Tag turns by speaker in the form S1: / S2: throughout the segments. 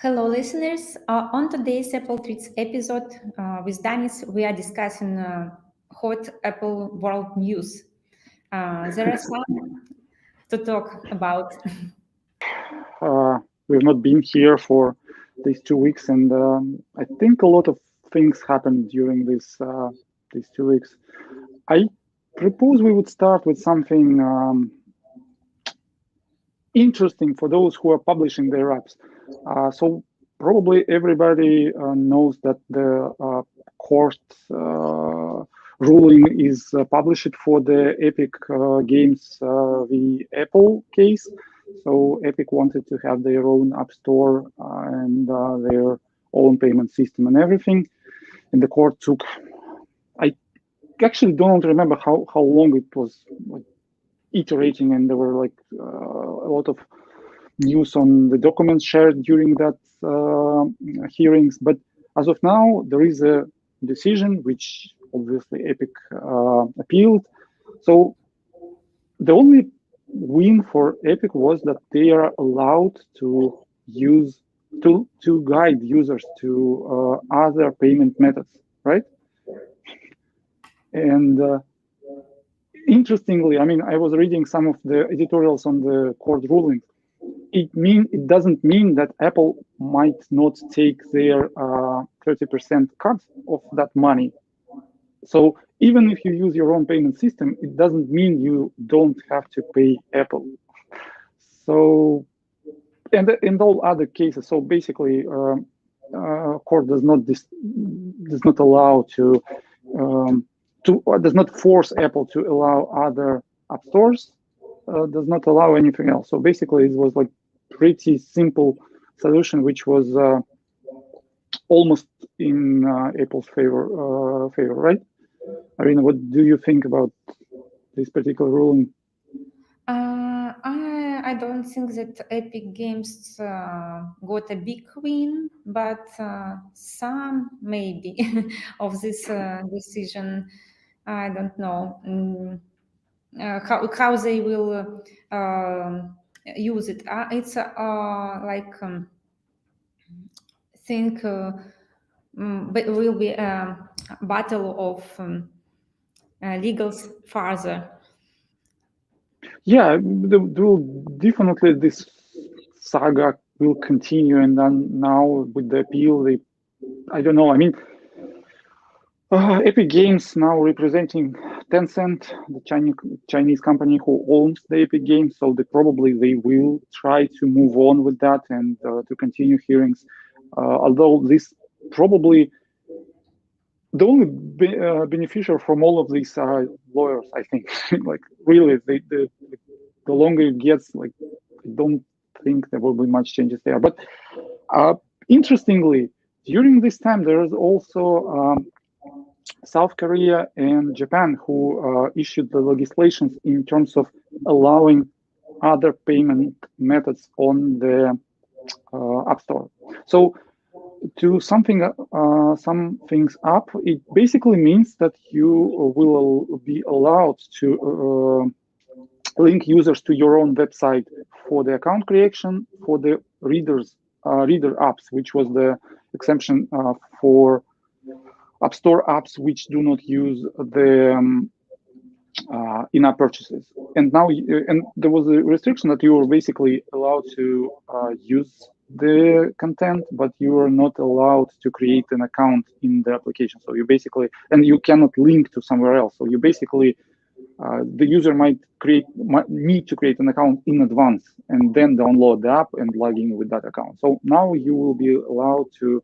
S1: Hello, listeners. On today's Apple Treats episode with Danis, we are discussing hot Apple world news. There are some to talk about.
S2: We've not been here for these 2 weeks, and I think a lot of things happened during these 2 weeks. I propose we would start with something interesting for those who are publishing their apps. So probably everybody knows that the court ruling is published for the Epic Games the Apple case. So Epic wanted to have their own app store and their own payment system and everything. And the court took, I actually don't remember how long it was like, iterating, and there were like a lot of news on the documents shared during that hearings. But as of now, there is a decision which obviously Epic appealed. So the only win for Epic was that they are allowed to use to guide users to other payment methods, right? And interestingly, I mean, I was reading some of the editorials on the court ruling. It doesn't mean that Apple might not take their 30% cut of that money. So even if you use your own payment system, it doesn't mean you don't have to pay Apple. So, and in all other cases, so basically, court does not allow does not force Apple to allow other app stores. Does not allow anything else. So basically, it was like pretty simple solution, which was almost in Apple's favor, right? Arina, what do you think about this particular ruling?
S1: I don't think that Epic Games got a big win, but some maybe of this decision. I don't know how they will use it. It's like think but will be a battle of legals further.
S2: Yeah, there will definitely this saga will continue, and then now with the appeal, I don't know. I mean, Epic Games now representing Tencent, the Chinese company who owns the Epic Games, so they will try to move on with that and to continue hearings. Although this probably the only beneficiary from all of these are lawyers, I think. Like really, the longer it gets, like I don't think there will be much changes there. But interestingly, during this time, there is also South Korea and Japan who issued the legislations in terms of allowing other payment methods on the App Store. So to some things up, it basically means that you will be allowed to link users to your own website for the account creation for the reader apps, which was the exemption for App Store apps which do not use the in-app purchases. And now, and there was a restriction that you were basically allowed to use the content, but you are not allowed to create an account in the application. So you basically, and you cannot link to somewhere else. So you basically, the user might need to create an account in advance and then download the app and log in with that account. So now you will be allowed to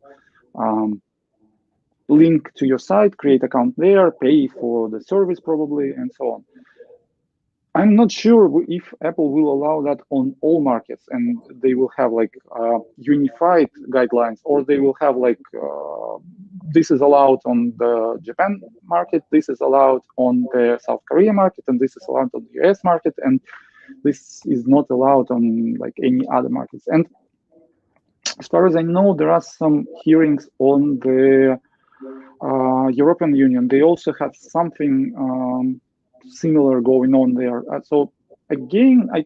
S2: link to your site, create account there, pay for the service probably, and so on. I'm not sure if Apple will allow that on all markets and they will have like unified guidelines, or they will have like this is allowed on the Japan market, this is allowed on the South Korea market, and this is allowed on the US market, and this is not allowed on like any other markets. And as far as I know, there are some hearings on the European Union. They also have something similar going on there. So again, I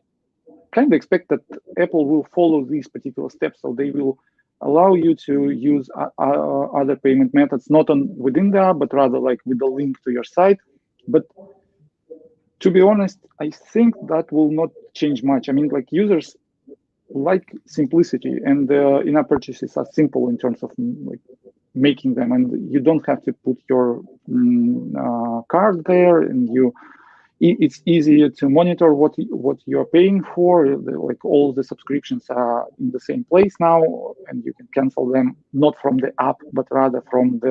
S2: kind of expect that Apple will follow these particular steps. So they will allow you to use other payment methods, not within the app, but rather like with a link to your site. But to be honest, I think that will not change much. I mean, like users like simplicity, and in-app purchases are simple in terms of like making them, and you don't have to put your card there, and it's easier to monitor what you're paying for. Like all the subscriptions are in the same place now, and you can cancel them not from the app, but rather from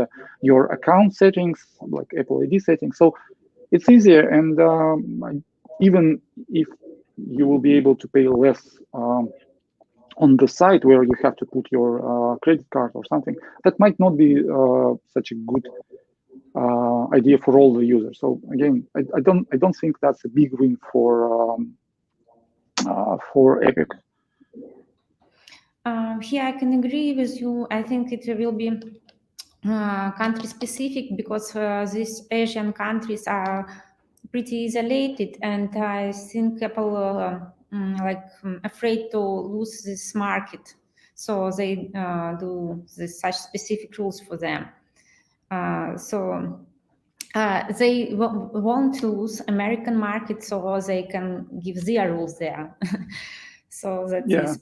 S2: your account settings, like Apple ID settings. So it's easier, and even if you will be able to pay less on the site where you have to put your credit card or something, that might not be such a good idea for all the users. So again, I don't think that's a big win for Epic.
S1: Here I can agree with you. I think it will be country specific, because these Asian countries are pretty isolated, and I think Apple afraid to lose this market, so they do such specific rules for them. So they won't lose American market, so they can give their rules there. So that's this.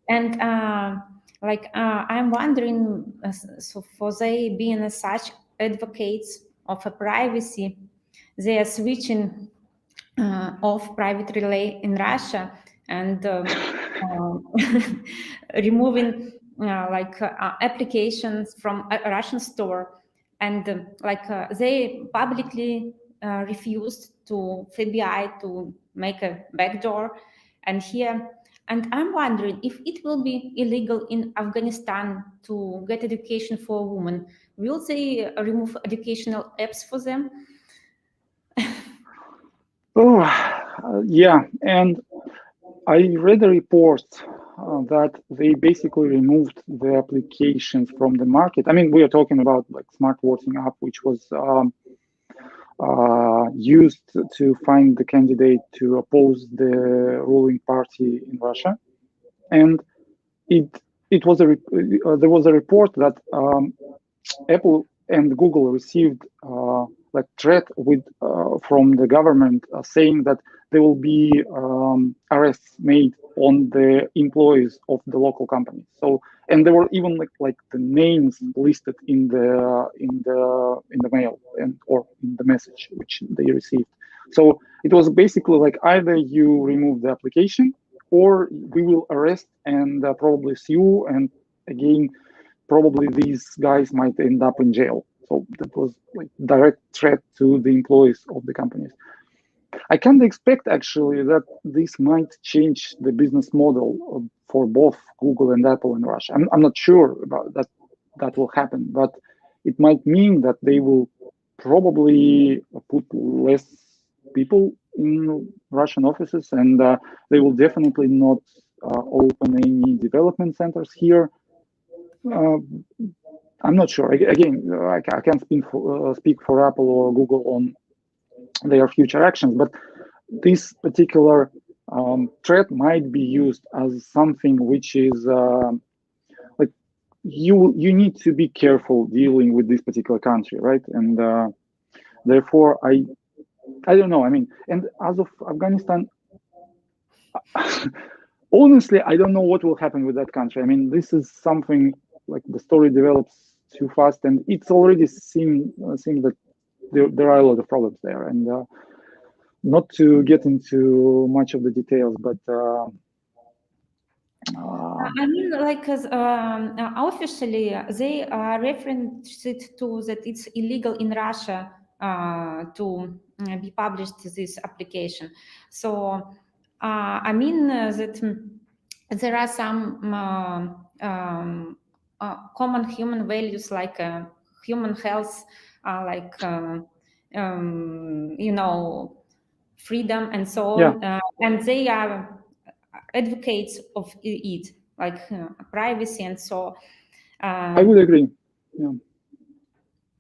S1: And I'm wondering, so for they being such advocates of a privacy, they are switching off private relay in Russia and removing applications from a Russian store, and they publicly refused to FBI to make a backdoor, and here. And I'm wondering if it will be illegal in Afghanistan to get education for women. Will they remove educational apps for them?
S2: Yeah, and I read a report that they basically removed the applications from the market. I mean, we are talking about like smart voting app, which was used to find the candidate to oppose the ruling party in Russia, and there was a report that Apple and Google received like threat from the government saying that there will be arrests made on the employees of the local companies. So, and there were even like the names listed in the mail or in the message which they received. So it was basically like either you remove the application or we will arrest and probably sue, and again, probably these guys might end up in jail. So that was like direct threat to the employees of the companies. I can't expect actually that this might change the business model for both Google and Apple in Russia. I'm not sure about that will happen, but it might mean that they will probably put less people in Russian offices, and they will definitely not open any development centers here. I'm not sure. Again, I can't speak for Apple or Google on their future actions, but this particular threat might be used as something which is like you need to be careful dealing with this particular country, right? And therefore, I don't know. I mean, and as of Afghanistan, honestly, I don't know what will happen with that country. I mean, this is something like the story develops too fast, and it's already seeing that there are a lot of problems there. And not to get into much of the details, but
S1: I mean, officially, they referenced it to that it's illegal in Russia to be published this application. So I mean that there are some common human values like human health, freedom and so on, and they are advocates of it, like privacy and so.
S2: I would agree. Yeah.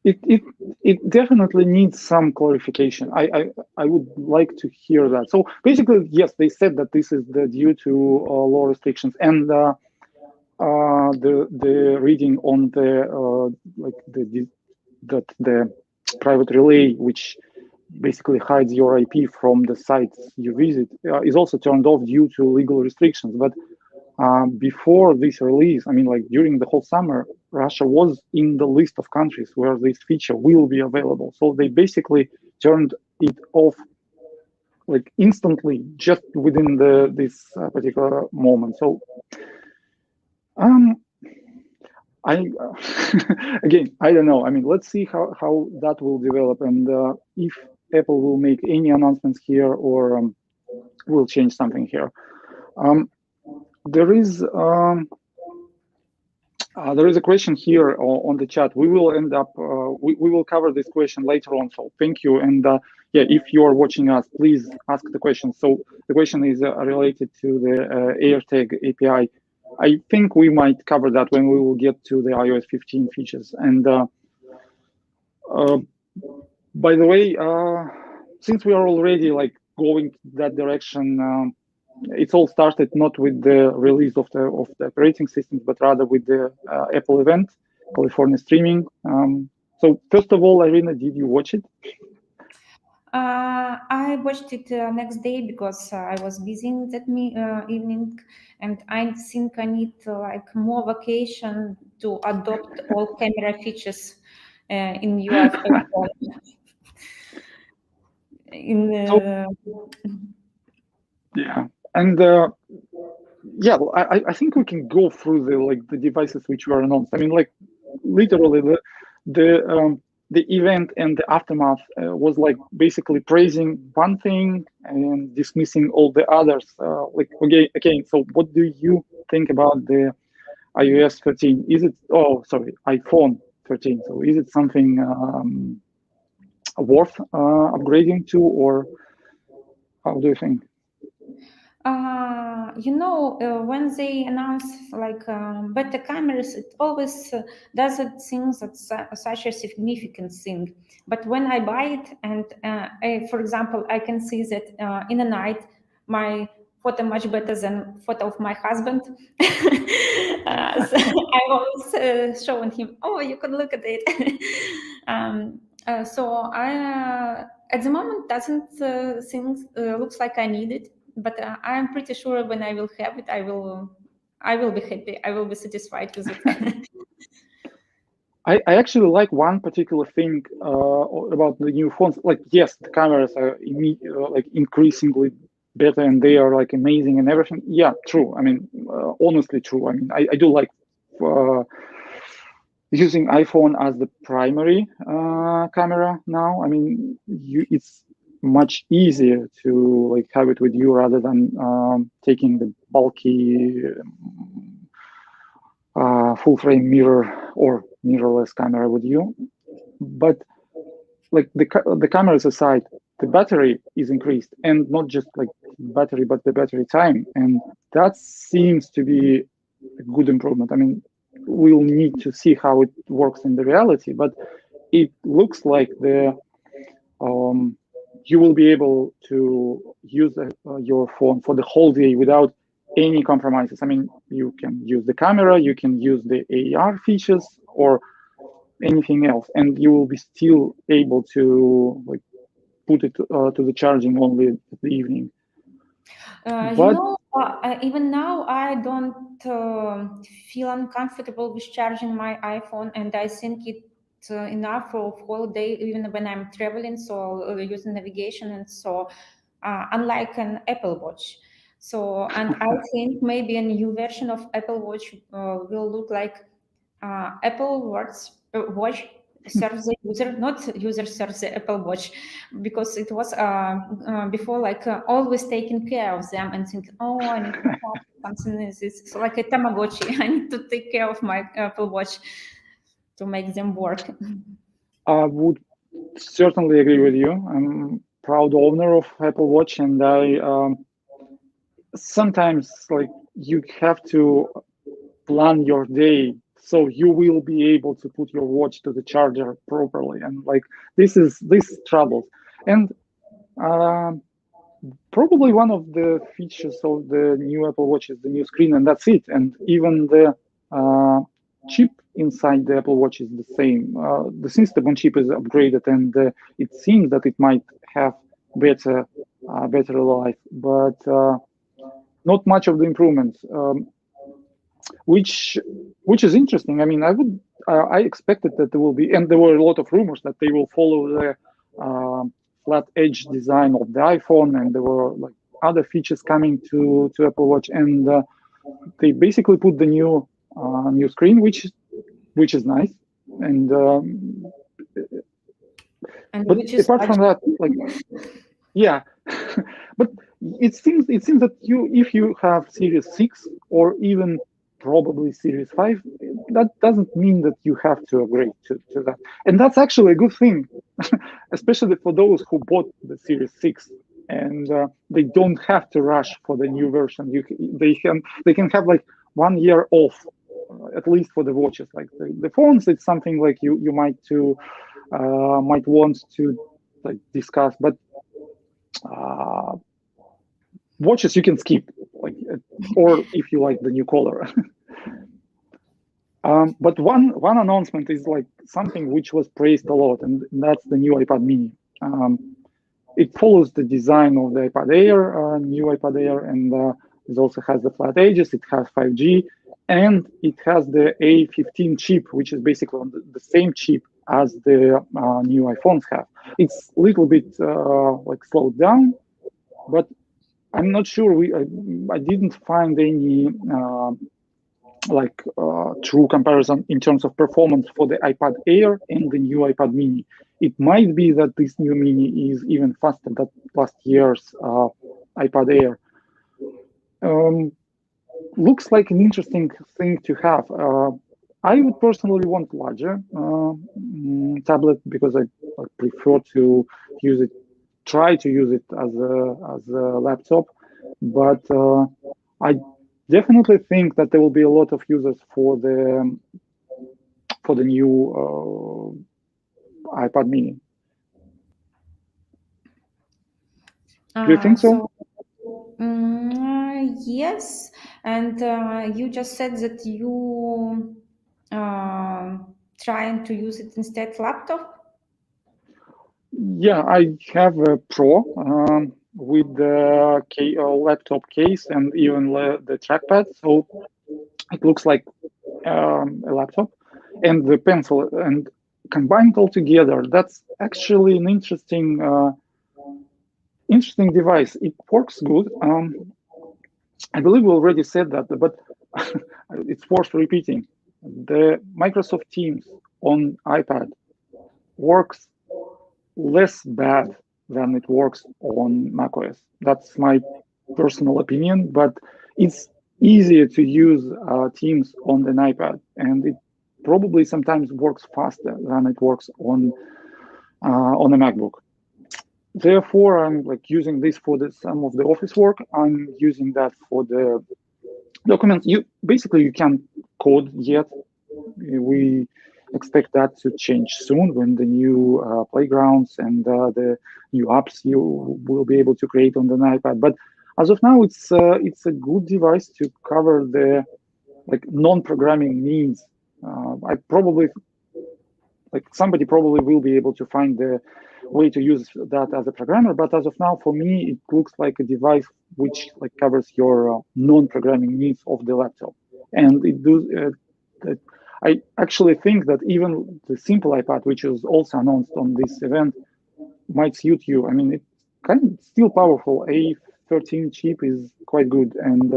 S2: It definitely needs some clarification. I would like to hear that. So basically, yes, they said that this is due to law restrictions, and the reading on the the private relay, which basically hides your IP from the sites you visit, is also turned off due to legal restrictions. But before this release, I mean, like during the whole summer, Russia was in the list of countries where this feature will be available. So they basically turned it off like instantly, just within this particular moment. So, I again, I don't know. I mean, let's see how that will develop, and if Apple will make any announcements here or will change something here. There is a question here on the chat. We will end up we will cover this question later on. So thank you. And yeah, if you are watching us, please ask the question. So the question is related to the AirTag API. I think we might cover that when we will get to the iOS 15 features. And by the way, since we are already like going that direction, it's all started not with the release of the operating systems, but rather with the Apple event, California streaming. So first of all, Irina, did you watch it?
S1: I watched it next day because I was busy in that evening, and I think I need like more vacation to adopt all camera features in your iPhone.
S2: Yeah, and yeah, I think we can go through the devices which were announced. I mean, like literally the event and the aftermath was like basically praising one thing and dismissing all the others. Like again, so what do you think about the iOS 13? Is it iPhone 13? So is it something worth upgrading to, or how do you think?
S1: When they announce like better cameras, it always doesn't seem that's such a significant thing. But when I buy it, and for example, I can see that in the night, my photo much better than photo of my husband. So I always showing him, oh, you can look at it. So I at the moment doesn't looks like I need it. But I'm pretty sure when I will have it, I will be happy. I will be satisfied with it.
S2: I actually like one particular thing about the new phones. Like, yes, the cameras are like increasingly better, and they are like amazing and everything. Yeah, true. I mean, honestly, true. I mean, I do like using iPhone as the primary camera now. I mean, it's much easier to like have it with you rather than taking the bulky full frame mirror or mirrorless camera with you. But like the cameras aside, the battery is increased, and not just like battery, but the battery time, and that seems to be a good improvement. I mean, we'll need to see how it works in the reality, but it looks like you will be able to use your phone for the whole day without any compromises. I mean, you can use the camera, you can use the AR features or anything else, and you will be still able to like put it to the charging only at the evening.
S1: Even now I don't feel uncomfortable with charging my iPhone, and I think it's enough for a whole day, even when I'm traveling, so using navigation, and so unlike an Apple Watch. So, and I think maybe a new version of Apple Watch will look like Apple Watch serves the user, not user serves the Apple Watch, because it was before like always taking care of them and thinking, oh, I need to have something. It's like a Tamagotchi. I need to take care of my Apple Watch to make them work.
S2: I would certainly agree with you. I'm proud owner of Apple Watch, and I sometimes like you have to plan your day so you will be able to put your watch to the charger properly, and like this troubles. And probably one of the features of the new Apple Watch is the new screen, and that's it. And even the chip inside the Apple Watch is the same. The system on chip is upgraded, and it seems that it might have better life, but not much of the improvements, which is interesting. I mean, I expected that there will be, and there were a lot of rumors that they will follow the flat edge design of the iPhone, and there were like other features coming to Apple Watch, and they basically put the new screen, which is nice, and but apart from that, like, yeah, but it seems that if you have Series 6 or even probably Series 5, that doesn't mean that you have to upgrade to that, and that's actually a good thing, especially for those who bought the Series 6, and they don't have to rush for the new version. They can have like 1 year off, at least for the watches. Like the phones, it's something like you might want to like discuss, but watches you can skip, like, or if you like the new color. But one announcement is like something which was praised a lot, and that's the new iPad mini. It follows the design of the iPad Air, new iPad Air, and it also has the flat edges. It has 5G, and it has the A15 chip, which is basically on the same chip as the new iPhones have. It's a little bit like slowed down, but I'm not sure. I didn't find any true comparison in terms of performance for the iPad Air and the new iPad mini. It might be that this new mini is even faster than last year's iPad Air. Looks like an interesting thing to have. I would personally want larger tablet because I prefer to use it, try to use it as a laptop, but I definitely think that there will be a lot of users for the new iPad mini. Do you think so?
S1: Yes, and you just said that you trying to use it instead laptop.
S2: Yeah, I have a Pro with the laptop case and even the trackpad, so it looks like a laptop, and the pencil, and combined all together, that's actually an interesting device. It works good. I believe we already said that, but it's worth repeating. The Microsoft Teams on iPad works less bad than it works on macOS. That's my personal opinion, but it's easier to use Teams on an iPad, and it probably sometimes works faster than it works on a MacBook. Therefore, I'm like using this for some of the office work. I'm using that for the documents. You can't code yet. We expect that to change soon when the new playgrounds and the new apps you will be able to create on the iPad. But as of now, it's a good device to cover the non-programming needs. I probably somebody probably will be able to find the way to use that as a programmer. But as of now, for me, it looks like a device which covers your non-programming needs of the laptop, and it does. I actually think that even the simple iPad, which was also announced on this event, might suit you. I mean, it's kind of still powerful. A13 chip is quite good, and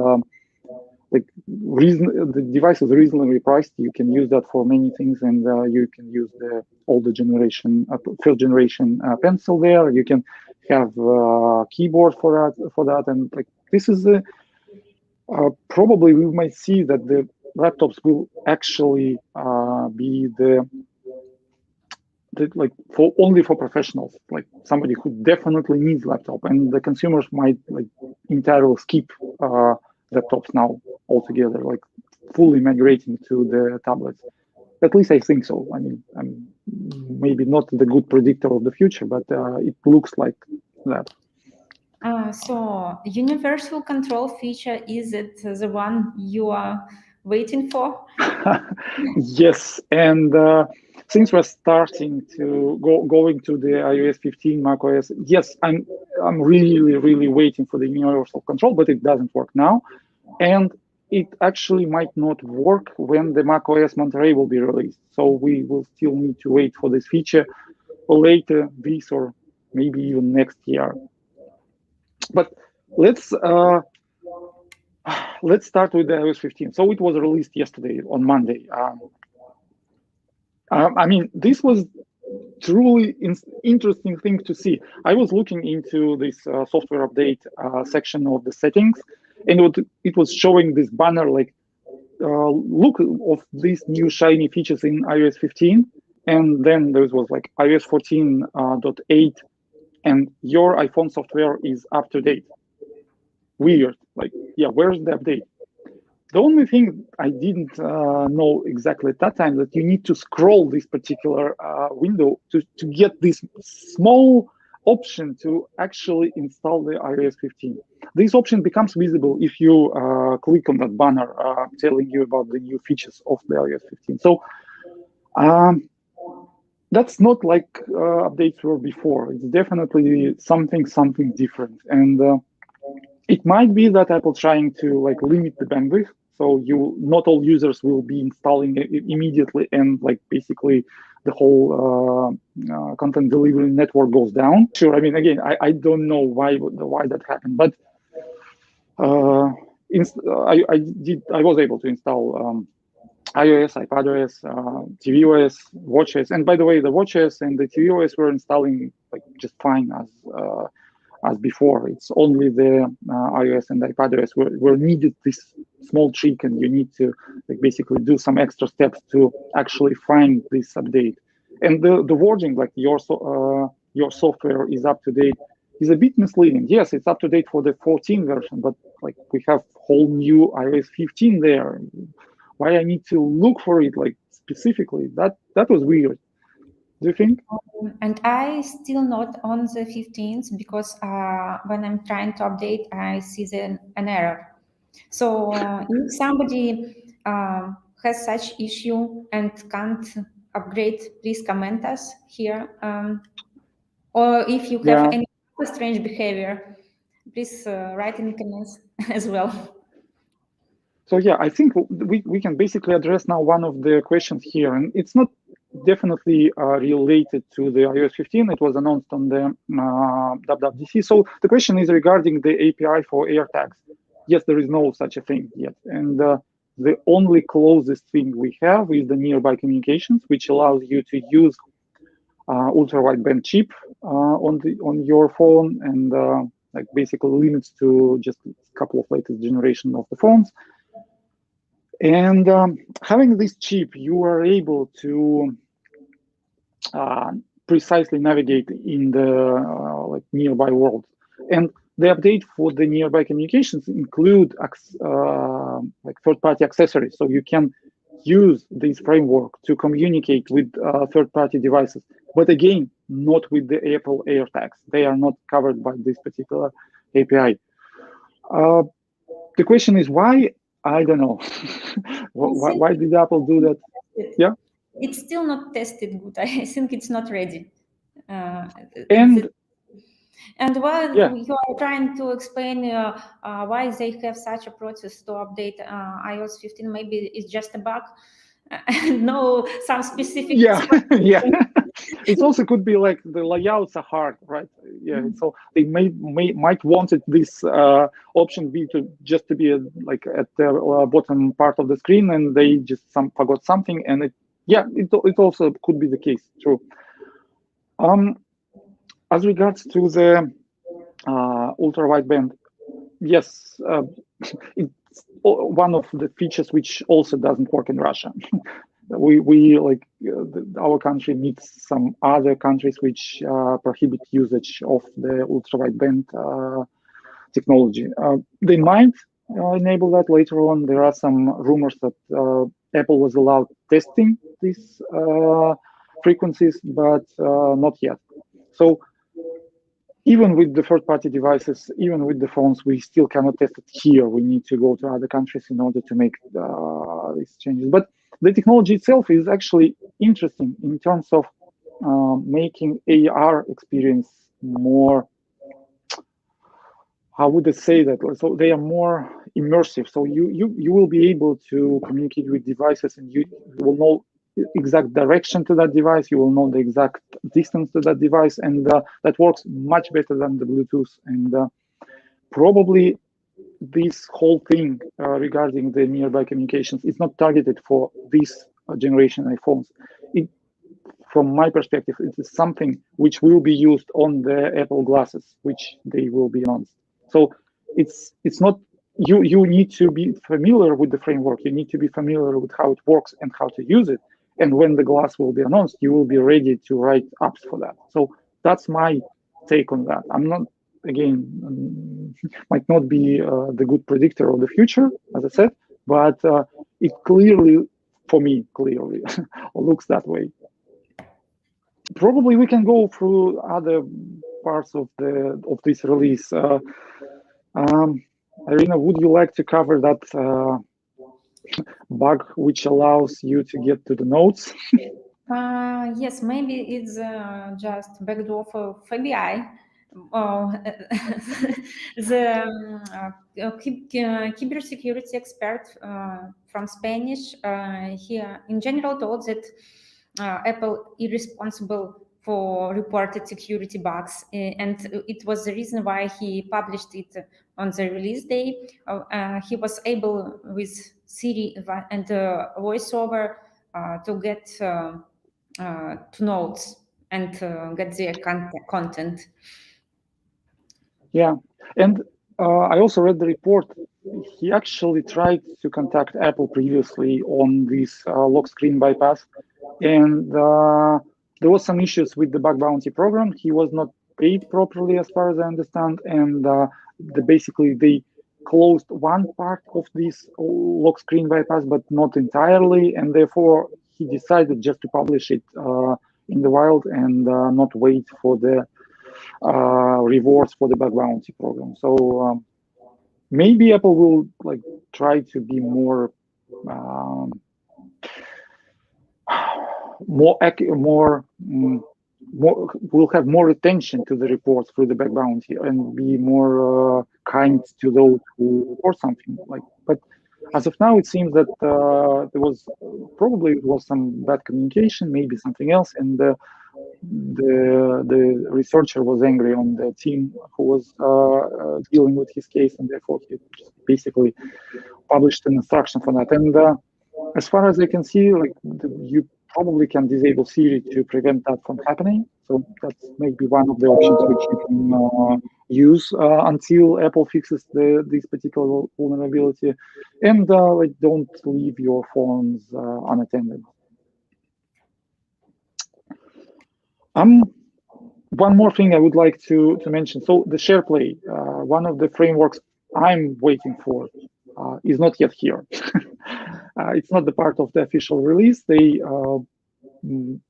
S2: the device is reasonably priced. You can use that for many things, and you can use the older generation, first generation pencil there. You can have keyboard for that, and this is probably we might see that the laptops will actually be only for professionals, like somebody who definitely needs laptop, and the consumers might entirely skip laptops now altogether, fully migrating to the tablets. At least I think so. I mean, I'm maybe not the good predictor of the future, but it looks like that.
S1: So universal control feature, is it the one you are waiting for?
S2: Yes, and since we're starting to going to the iOS 15, macOS, yes, I'm really waiting for the universal control, but it doesn't work now, and it actually might not work when the macOS Monterey will be released. So we will still need to wait for this feature later this or maybe even next year. But let's start with the iOS 15. So it was released yesterday on Monday. I mean, this was truly interesting thing to see. I was looking into this software update section of the settings, and it was showing this banner like, look of these new shiny features in iOS 15, and then there was like iOS 14.8, and your iPhone software is up to date. Weird, like, yeah, where's the update? The only thing I didn't know exactly at that time that you need to scroll this particular window to get this small option to actually install the iOS 15. This option becomes visible if you click on that banner telling you about the new features of the iOS 15. So that's not like updates were before. It's definitely something different. And it might be that Apple trying to like limit the bandwidth. So not all users will be installing it immediately, and like basically the whole content delivery network goes down. Sure, I mean, again, I don't know why that happened, but I was able to install iOS, iPadOS, tvOS, watchOS, and by the way, the watchOS and the tvOS were installing like just fine as before. It's only the iOS and iPadOS where needed this small trick, and you need to like basically do some extra steps to actually find this update. And the wording like your software is up to date is a bit misleading. Yes, it's up to date for the 14 version, but like we have whole new iOS 15 there. Why I need to look for it like specifically? That was weird. Do you think?
S1: And I still not on the 15th because when I'm trying to update, I see an error. So if somebody has such issue and can't upgrade, please comment us here. Or if you have any strange behavior, please write in the comments as well.
S2: So yeah, I think we can basically address now one of the questions here, and it's not definitely related to the iOS 15. It was announced on the WWDC. So the question is regarding the API for AirTags. Yes, there is no such a thing yet, and the only closest thing we have is the nearby communications, which allows you to use ultra-wideband chip on your phone, and like basically limits to just a couple of latest generation of the phones. And having this chip, you are able to precisely navigate in the like nearby world. And the update for the nearby communications include like third-party accessories, so you can use this framework to communicate with third-party devices. But again, not with the Apple AirTags. They are not covered by this particular API. The question is why? I don't know. Why did Apple do that? Yeah.
S1: It's still not tested good. I think it's not ready. And while you are trying to explain why they have such a process to update iOS 15, maybe it's just a bug. No, some specific.
S2: Yeah, yeah. It also could be like the layouts are hard, right? Yeah, so they might wanted this option be to be like at the bottom part of the screen, and they just forgot something, and it also could be the case. True. As regards to the ultra wideband, yes, it's one of the features which also doesn't work in Russia. We like our country meets some other countries which prohibit usage of the ultra wideband technology. They might enable that later on. There are some rumors that Apple was allowed testing these frequencies, but not yet. So even with the third-party devices, even with the phones, we still cannot test it here. We need to go to other countries in order to make these changes. But the technology itself is actually interesting in terms of making AR experience more, how would I say that? So they are more immersive. So you will be able to communicate with devices, and you will know exact direction to that device. You will know the exact distance to that device, and that works much better than the Bluetooth. And probably this whole thing regarding the nearby communications is not targeted for this generation iPhones. From my perspective, it is something which will be used on the Apple glasses, which they will be announced. So it's not, you need to be familiar with the framework. You need to be familiar with how it works and how to use it. And when the glass will be announced, you will be ready to write apps for that. So that's my take on that. I'm not, again, might not be the good predictor of the future, as I said, but it clearly, for me, clearly looks that way. Probably we can go through other parts of this release. Irina, would you like to cover that bug which allows you to get to the notes?
S1: Yes, maybe it's just backdoor for FBI. The cybersecurity expert from Spanish, he in general told that Apple irresponsible for reported security bugs, and it was the reason why he published it on the release day. He was able with Siri and VoiceOver to get to notes and get their content.
S2: Yeah, and I also read the report. He actually tried to contact Apple previously on this lock screen bypass, and there was some issues with the bug bounty program. He was not paid properly, as far as I understand, and basically they closed one part of this lock screen bypass, but not entirely, and therefore he decided just to publish it in the wild and not wait for the rewards for the bug bounty program. So maybe Apple will try to be more will have more attention to the reports through the bug bounty and be more kind to those who report something. But as of now, it seems that there was some bad communication, maybe something else, and the researcher was angry on the team who was dealing with his case, and therefore he basically published an instruction for that. And as far as I can see, you probably can disable Siri to prevent that from happening. So that's maybe one of the options which you can use until Apple fixes this particular vulnerability. And don't leave your phones unattended. One more thing I would like to mention. So the SharePlay, one of the frameworks I'm waiting for, is not yet here. It's not the part of the official release. They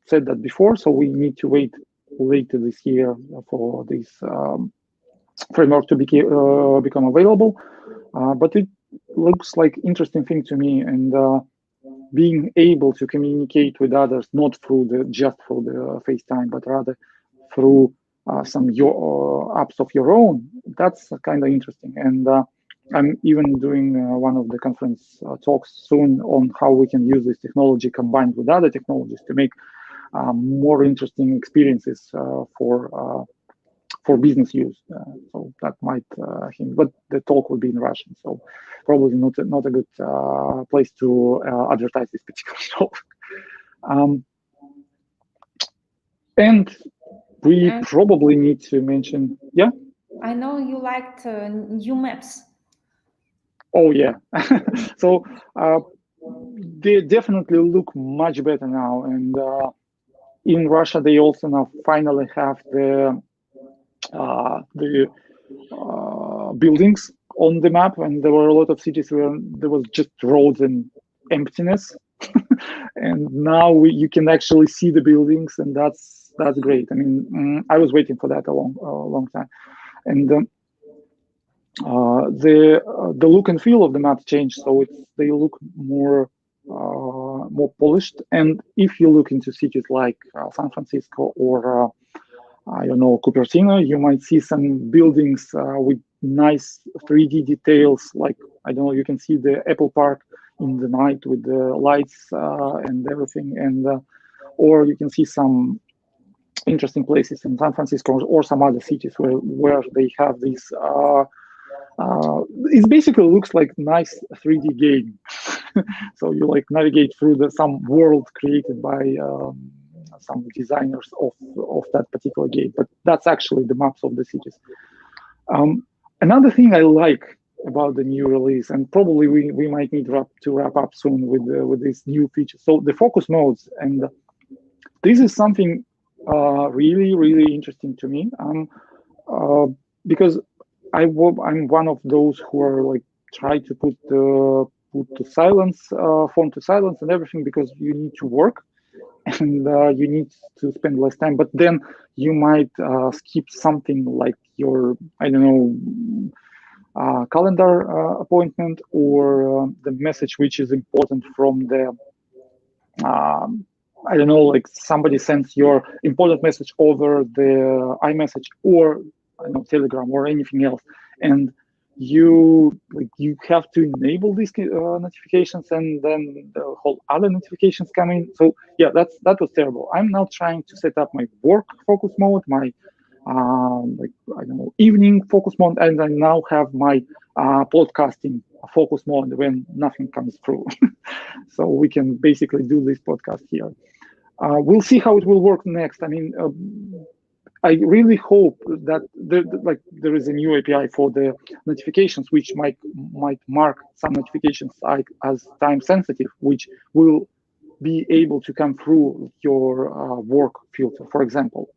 S2: said that before, so we need to wait later this year for this framework to become available. But it looks like interesting thing to me, and being able to communicate with others not just through the FaceTime, but rather through some apps of your own. That's kind of interesting. And I'm even doing one of the conference talks soon on how we can use this technology combined with other technologies to make more interesting experiences for business use. So that might hint, but the talk will be in Russian, so probably not a good place to advertise this particular talk. And we probably need to mention, yeah?
S1: I know you liked new maps.
S2: Oh, yeah. So they definitely look much better now. And in Russia, they also now finally have the buildings on the map. And there were a lot of cities where there was just roads and emptiness. And now you can actually see the buildings. And that's that's great. I mean, I was waiting for that a long time, and the look and feel of the maps changed, so they look more polished. And if you look into cities like San Francisco or I don't know, Cupertino, you might see some buildings with nice 3D details. Like, I don't know, you can see the Apple Park in the night with the lights and everything, and or you can see some interesting places in San Francisco or some other cities where they have these. It basically looks like nice 3D game. So you like navigate through some world created by some designers of that particular game, but that's actually the maps of the cities. Another thing I like about the new release, and probably we might need to wrap up soon with these new features. So the focus modes, and this is something really interesting to me, because I'm one of those who are like try to put to silence, phone to silence and everything, because you need to work and you need to spend less time. But then you might skip something like your, I don't know, calendar appointment, or the message which is important from the, I don't know, like somebody sends your important message over the iMessage or I don't know, Telegram or anything else, and you have to enable these notifications, and then the whole other notifications come in. So yeah, that was terrible. I'm now trying to set up my work focus mode, my like I don't know, evening focus mode, and I now have my podcasting focus mode when nothing comes through. So we can basically do this podcast here. We'll see how it will work next. I mean, I really hope that there is a new API for the notifications, which might mark some notifications as time sensitive, which will be able to come through your work filter, for example.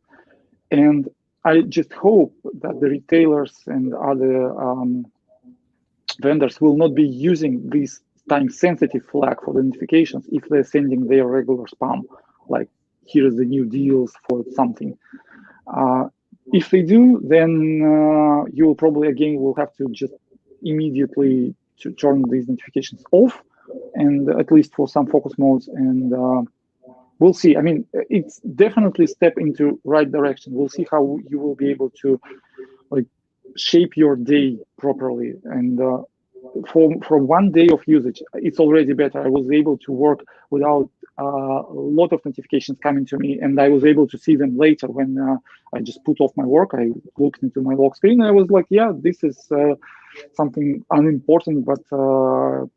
S2: And I just hope that the retailers and other vendors will not be using this time sensitive flag for the notifications if they're sending their regular spam, like here is the new deals for something. If they do, then you will probably again will have to just immediately to turn these notifications off, and at least for some focus modes. And we'll see. I mean, it's definitely a step into right direction. We'll see how you will be able to like shape your day properly. And for 1 day of usage, it's already better. I was able to work without a lot of notifications coming to me, and I was able to see them later when I just put off my work. I looked into my lock screen, and I was like, yeah, this is something unimportant, but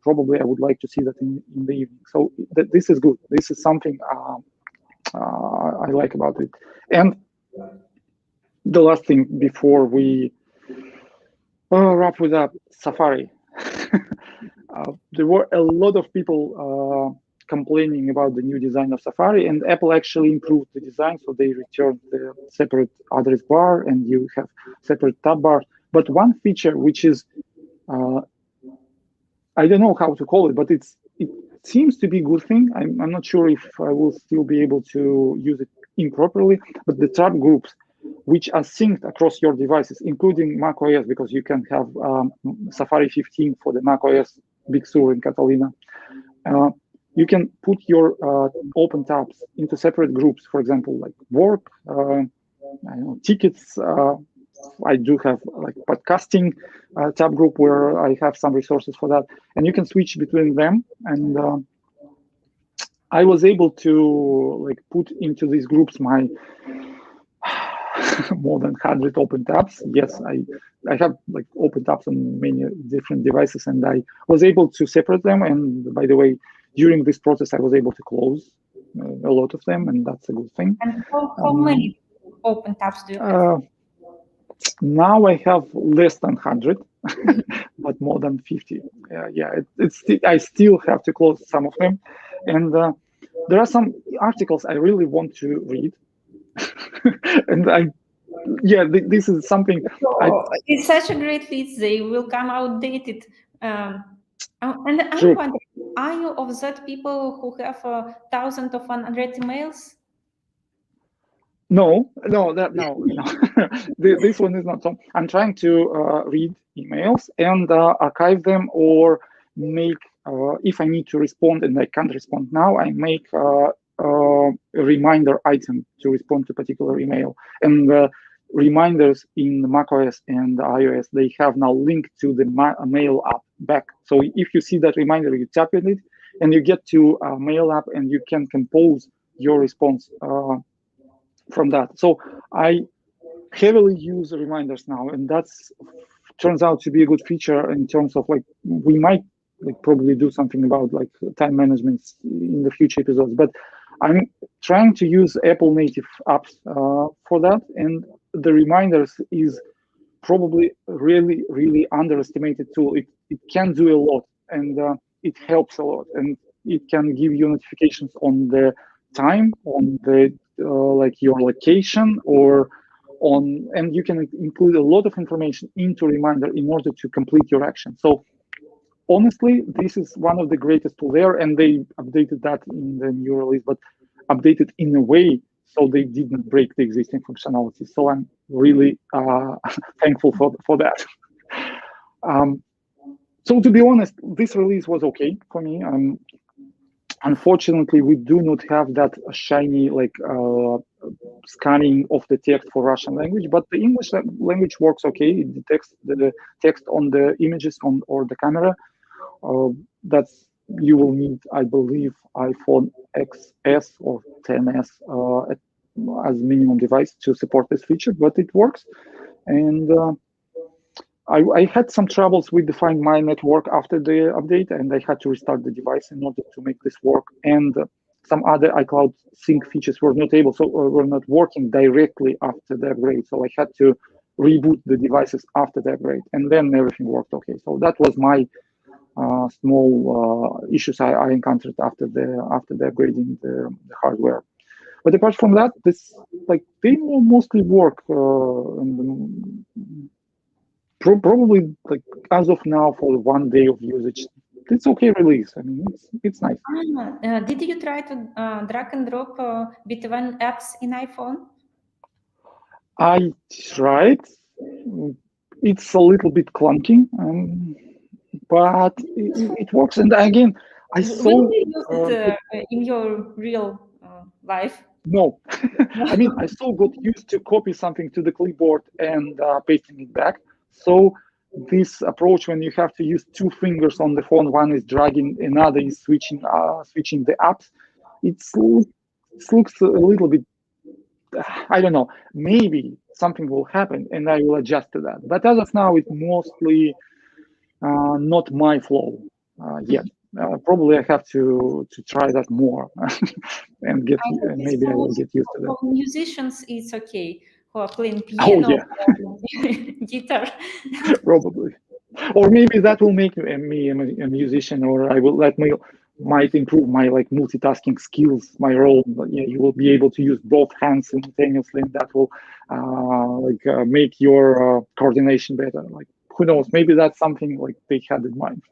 S2: probably I would like to see that in the evening. So this is good. This is something I like about it. And the last thing before we wrap it up, Safari. There were a lot of people complaining about the new design of Safari, and Apple actually improved the design. So they returned the separate address bar, and you have separate tab bar. But one feature, which is, I don't know how to call it, but it seems to be a good thing. I'm not sure if I will still be able to use it improperly, but the tab groups, which are synced across your devices, including macOS, because you can have Safari 15 for the macOS Big Sur and Catalina. You can put your open tabs into separate groups, for example, like work, I don't know, tickets. I do have like podcasting tab group where I have some resources for that, and you can switch between them. And I was able to like put into these groups my more than 100 open tabs. Yes, I have like open tabs on many different devices, and I was able to separate them. And by the way, during this process, I was able to close a lot of them, and that's a good thing.
S1: And how many open tabs do you have?
S2: Now I have less than 100, but more than 50. I still have to close some of them, and there are some articles I really want to read. And this is something.
S1: It's such a great list. They will come outdated. And I'm wondering, are you of that people who have thousands of unread emails?
S2: No. This one is not. So I'm trying to read emails and archive them, or make, if I need to respond and I can't respond now, I make a reminder item to respond to a particular email. And reminders in macOS and iOS, they have now linked to the mail app back. So if you see that reminder, you tap on it and you get to a mail app, and you can compose your response from that. So I heavily use reminders now, and that's turns out to be a good feature in terms of, like, we might probably do something about like time management in the future episodes, but I'm trying to use Apple native apps for that, and the reminders is probably really underestimated tool. It can do a lot, and it helps a lot, and it can give you notifications on the time, on the like your location, or on, and you can include a lot of information into reminder in order to complete your action. So honestly, this is one of the greatest tools there, and they updated that in the new release, but updated in a way so they didn't break the existing functionality. So I'm really thankful for that. So to be honest, this release was okay for me. Unfortunately, we do not have that shiny like scanning of the text for Russian language, but the English language works okay. It detects the text on the images or the camera. That's, you will need, I believe, iPhone XS or XS as minimum device to support this feature, but it works. And I had some troubles with the Find My network after the update, and I had to restart the device in order to make this work. And some other iCloud sync features were not able, so were not working directly after the upgrade. So I had to reboot the devices after the upgrade, and then everything worked okay. So that was my small issues I encountered after the upgrading the hardware. But apart from that, this, like, they will mostly work. And probably, like, as of now, for 1 day of usage, it's okay release. I mean, it's nice.
S1: Did you try to drag and drop between apps in iPhone?
S2: I tried. It's a little bit clunky, but it works. And again, I saw.
S1: Will you use it in your real life?
S2: No, I mean, I still got used to copy something to the clipboard and pasting it back. So this approach, when you have to use 2 fingers on the phone, one is dragging, another is switching the apps, it looks a little bit, I don't know, maybe something will happen and I will adjust to that. But as of now, it's mostly not my flow yet. Probably I have to try that more and get, maybe I will get used to that.
S1: For musicians, it's okay. Who are playing piano, guitar.
S2: Probably, or maybe that will make me a musician, or I will might improve my like multitasking skills, my role. But yeah, you will be able to use both hands simultaneously, and that will make your coordination better. Like, who knows? Maybe that's something like they had in mind.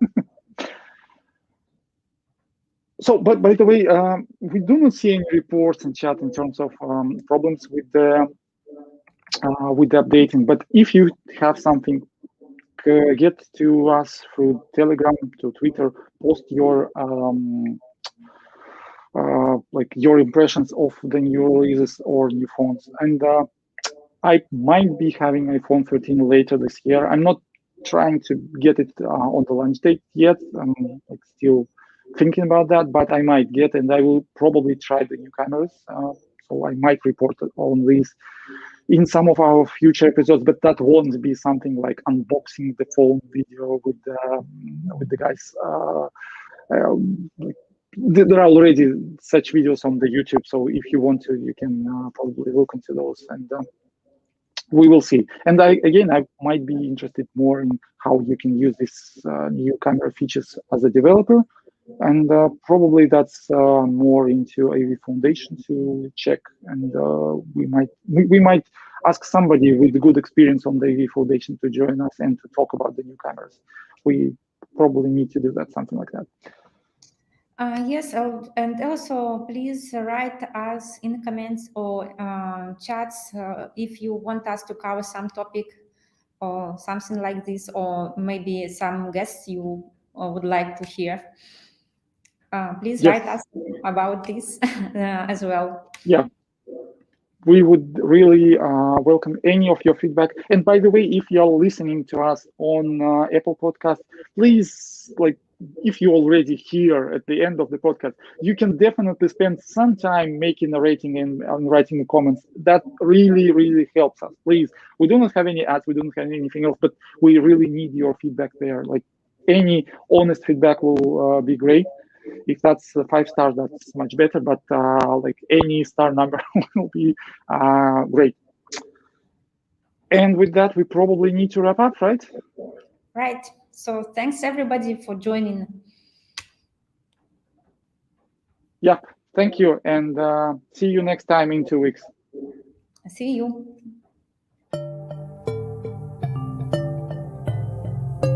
S2: So, but by the way, we do not see any reports in chat in terms of problems with the updating. But if you have something, get to us through Telegram, to Twitter, post your like your impressions of the new releases or new phones. And I might be having iPhone 13 later this year. I'm not trying to get it on the launch date yet. I'm like still thinking about that, but I might get, and I will probably try the new cameras. So I might report on these in some of our future episodes, but that won't be something like unboxing the phone video with the guys. There are already such videos on the YouTube, so if you want to, you can probably look into those, and we will see. And I might be interested more in how you can use this new camera features as a developer. And probably that's more into AV Foundation to check, and we might ask somebody with good experience on the AV Foundation to join us and to talk about the new cameras. We probably need to do that, something like that.
S1: Yes, and also please write us in comments or chats if you want us to cover some topic or something like this, or maybe some guests you would like to hear. Please
S2: Yes.
S1: write us about this as well.
S2: Yeah, we would really welcome any of your feedback. And by the way, if you're listening to us on Apple Podcast, please, like, if you're already here at the end of the podcast, you can definitely spend some time making a rating and writing the comments. That really, really helps us. Please, we do not have any ads, we don't have anything else, but we really need your feedback there. Like, any honest feedback will be great. If that's 5 stars, that's much better, but like any star number will be great. And with that, we probably need to wrap up, right?
S1: Right. So thanks everybody for joining.
S2: Yep. Thank you. And see you next time in 2 weeks.
S1: See you.